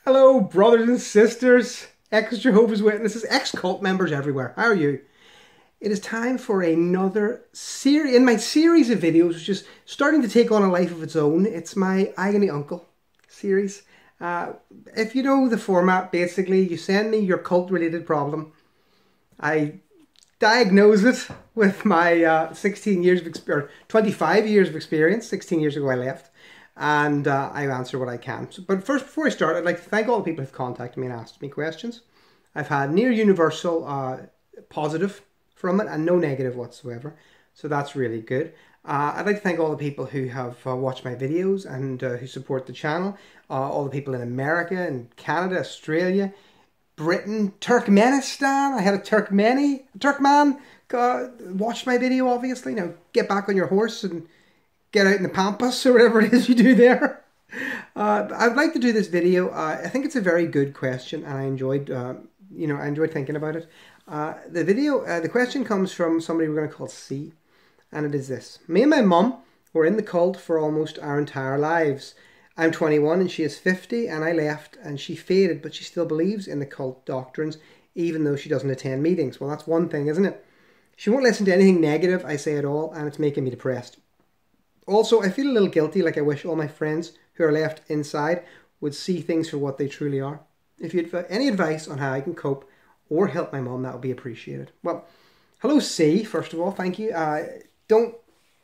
Hello, brothers and sisters, ex-Jehovah's Witnesses, ex-cult members everywhere. How are you? It is time for another series, in my series of videos, which is starting to take on a life of its own. It's my Agony Uncle series. If you know the format, basically, you send me your cult-related problem. I diagnose it with my 16 years of experience, 25 years of experience. 16 years ago I left. And I answer what I can. But first, before I start, I'd like to thank all the people who've contacted me and asked me questions. I've had near universal positive from it and no negative whatsoever. So that's really good. I'd like to thank all the people who have watched my videos and who support the channel. All the people in America and Canada, Australia, Britain, Turkmenistan. I had a Turkman watched my video, obviously. Now get back on your horse and get out in the pampas or whatever it is you do there. I'd like to do this video. I think it's a very good question, and I enjoyed, I enjoyed thinking about it. The question comes from somebody we're going to call C, and it is this: me and my mum were in the cult for almost our entire lives. I'm 21 and she is 50, and I left and she faded, but she still believes in the cult doctrines, even though she doesn't attend meetings. Well, that's one thing, isn't it? She won't listen to anything negative I say at all, and it's making me depressed. Also, I feel a little guilty, like I wish all my friends who are left inside would see things for what they truly are. If you have any advice on how I can cope or help my mum, that would be appreciated. Well, hello C, first of all, thank you. Don't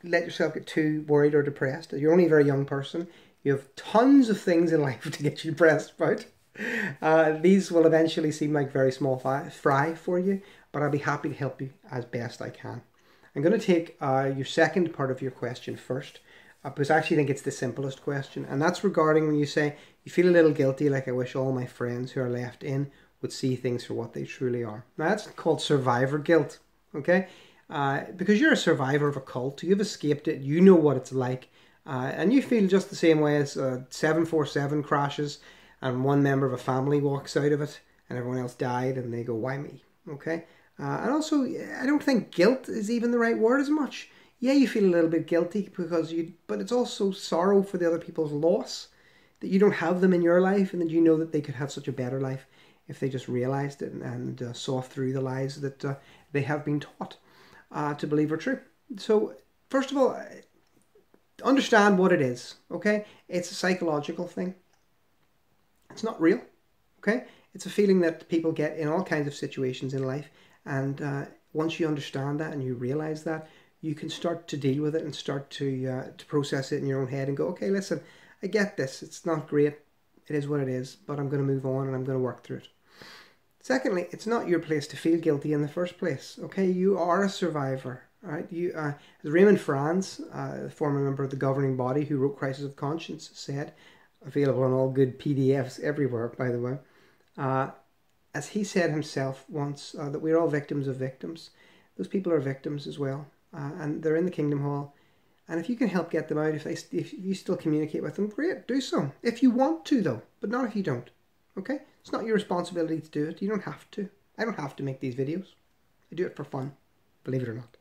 let yourself get too worried or depressed. You're only a very young person. You have tons of things in life to get you depressed about. These will eventually seem like very small fry for you, but I'll be happy to help you as best I can. I'm going to take your second part of your question first, because I actually think it's the simplest question, and that's regarding when you say you feel a little guilty, like I wish all my friends who are left in would see things for what they truly are. Now that's called survivor guilt, okay? Because you're a survivor of a cult, you've escaped it, you know what it's like, and you feel just the same way as 747 crashes and one member of a family walks out of it and everyone else died and they go, why me, okay? And also, I don't think guilt is even the right word as much. Yeah, you feel a little bit guilty but it's also sorrow for the other people's loss, that you don't have them in your life and that you know that they could have such a better life if they just realized it and saw through the lies that they have been taught to believe are true. So, first of all, understand what it is, okay? It's a psychological thing. It's not real, okay? It's a feeling that people get in all kinds of situations in life. And once you understand that and you realize that, you can start to deal with it and start to process it in your own head and go, okay, listen, I get this. It's not great. It is what it is, but I'm going to move on and I'm going to work through it. Secondly, it's not your place to feel guilty in the first place. Okay, you are a survivor. Right? As Raymond Franz, a former member of the governing body who wrote Crisis of Conscience, said, available on all good PDFs everywhere, by the way. As he said himself once, that we're all victims of victims. Those people are victims as well, and they're in the Kingdom Hall. And if you can help get them out, if you still communicate with them, great, do so. If you want to, though, but not if you don't. Okay? It's not your responsibility to do it. You don't have to. I don't have to make these videos. I do it for fun, believe it or not.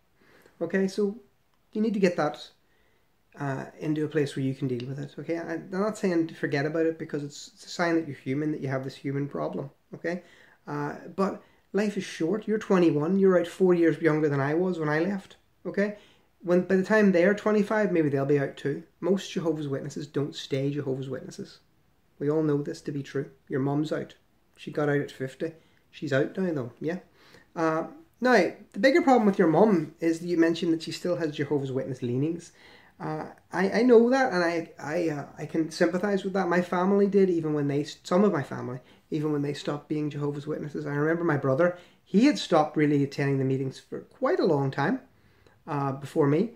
Okay, so you need to get that into a place where you can deal with it. Okay, I'm not saying to forget about it, because it's a sign that you're human, that you have this human problem. Okay. But life is short. You're 21. You're out 4 years younger than I was when I left. Okay? By the time they're 25, maybe they'll be out too. Most Jehovah's Witnesses don't stay Jehovah's Witnesses. We all know this to be true. Your mum's out. She got out at 50. She's out now though. Yeah. Now, the bigger problem with your mum is that you mentioned that she still has Jehovah's Witness leanings. I know that, and I can sympathize with that. My family did, some of my family, even when they stopped being Jehovah's Witnesses. I remember my brother, he had stopped really attending the meetings for quite a long time before me.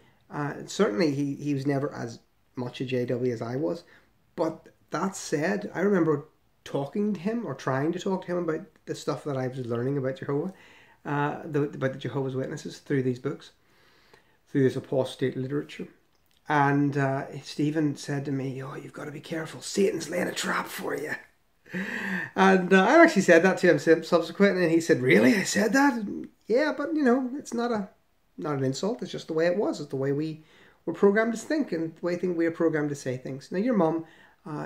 Certainly he was never as much a JW as I was. But that said, I remember talking to him or trying to talk to him about the stuff that I was learning about Jehovah, about the Jehovah's Witnesses through these books, through this apostate literature. And Stephen said to me, oh, you've got to be careful. Satan's laying a trap for you. And I actually said that to him subsequently, and he said, really? I said that? Yeah, but, it's not an insult. It's just the way it was. It's the way we were programmed to think and the way we are programmed to say things. Now, your mum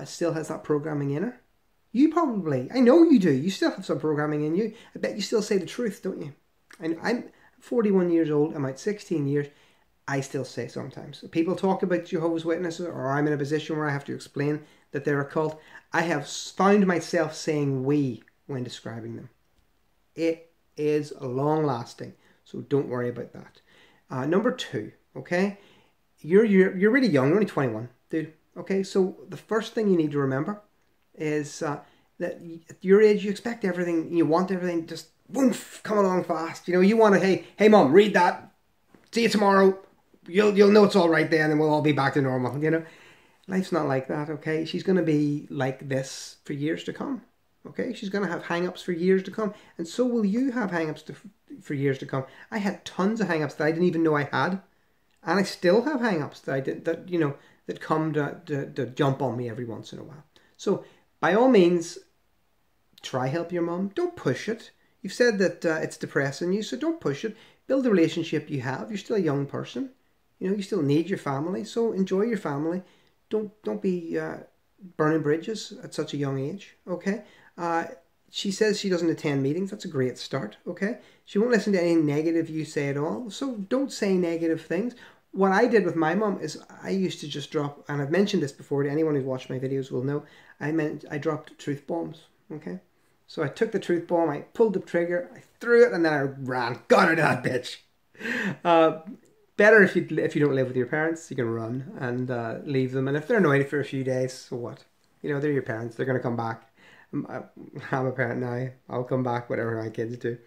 still has that programming in her. You probably, I know you do. You still have some programming in you. I bet you still say the truth, don't you? And I'm 41 years old. I'm at 16 years. I still say sometimes. People talk about Jehovah's Witnesses, or I'm in a position where I have to explain that they're a cult. I have found myself saying we when describing them. It is long lasting, so don't worry about that. Number two, okay? You're really young. You're only 21, dude. Okay, so the first thing you need to remember is that at your age you expect everything, you want everything just woof, come along fast. You know, you want to, hey mom, read that. See you tomorrow. You'll know it's all right then, and we'll all be back to normal. You know, life's not like that. Okay, she's going to be like this for years to come. Okay, she's going to have hang-ups for years to come, and so will you have hang-ups for years to come. I had tons of hang-ups that I didn't even know I had, and I still have hang-ups that come to jump on me every once in a while. So by all means, try help your mum. Don't push it. You've said that it's depressing you, so don't push it. Build the relationship you have. You're still a young person. You know, you still need your family, so enjoy your family. Don't be burning bridges at such a young age, okay? She says she doesn't attend meetings. That's a great start, okay? She won't listen to any negative you say at all, so don't say negative things. What I did with my mum is I used to just drop, and I've mentioned this before, anyone who's watched my videos will know, I dropped truth bombs, okay? So I took the truth bomb, I pulled the trigger, I threw it, and then I ran. Got her, that bitch. Better if you don't live with your parents, you can run and leave them. And if they're annoyed for a few days, so what? You know, they're your parents. They're going to come back. I'm a parent now. I'll come back, whatever my kids do.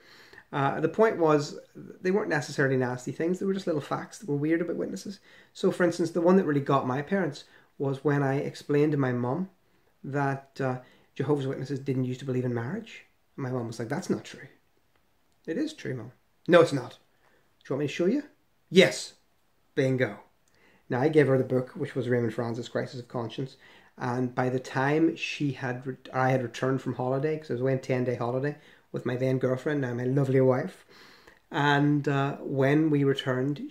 The point was, they weren't necessarily nasty things. They were just little facts that were weird about witnesses. So, for instance, the one that really got my parents was when I explained to my mum that Jehovah's Witnesses didn't used to believe in marriage. And my mum was like, that's not true. It is true, Mum. No, it's not. Do you want me to show you? Yes. Bingo. Now, I gave her the book, which was Raymond Franz's Crisis of Conscience. And by the time I had returned from holiday, because I was away on a 10-day holiday with my then girlfriend, now my lovely wife. And when we returned,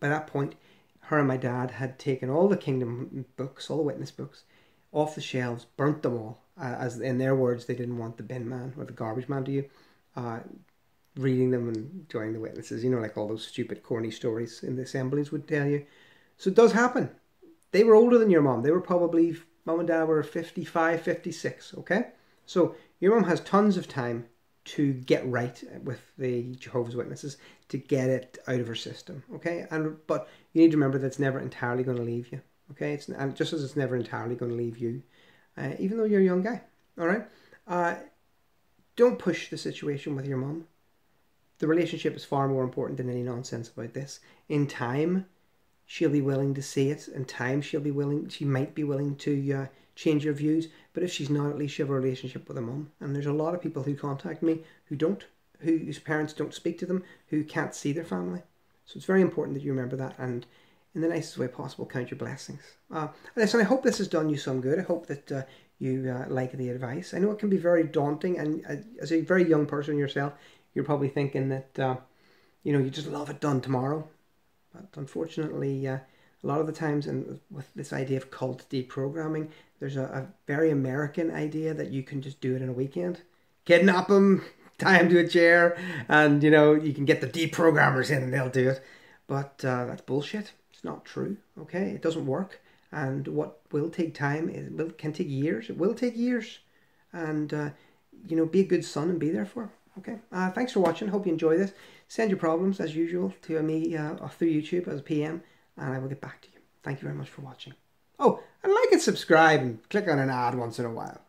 by that point, her and my dad had taken all the kingdom books, all the witness books, off the shelves, burnt them all. As in their words, they didn't want the bin man or the garbage man to you reading them and joining the witnesses. You know, like all those stupid, corny stories in the assemblies would tell you. So it does happen. They were older than your mom. They were probably, mom and dad were 55, 56, okay? So your mom has tons of time to get right with the Jehovah's Witnesses, to get it out of her system, okay? But you need to remember that it's never entirely going to leave you, okay? And just as it's never entirely going to leave you, even though you're a young guy, all right? Don't push the situation with your mom. The relationship is far more important than any nonsense about this. In time, she'll be willing to see it. In time, she might be willing to change your views. But if she's not, at least you have a relationship with a mum. And there's a lot of people who contact me whose parents don't speak to them, who can't see their family. So it's very important that you remember that, and in the nicest way possible, count your blessings. Listen, I hope this has done you some good. I hope that you like the advice. I know it can be very daunting, and as a very young person yourself, you're probably thinking that, you just love it done tomorrow. But unfortunately, a lot of the times, and with this idea of cult deprogramming, there's a very American idea that you can just do it in a weekend. Kidnap them, tie them to a chair, and, you can get the deprogrammers in and they'll do it. But that's bullshit. It's not true, okay? It doesn't work. And what will take time can take years. It will take years. And, be a good son and be there for her. Okay, thanks for watching. Hope you enjoy this. Send your problems, as usual, to me or through YouTube as a PM, and I will get back to you. Thank you very much for watching. Oh, and like and subscribe and click on an ad once in a while.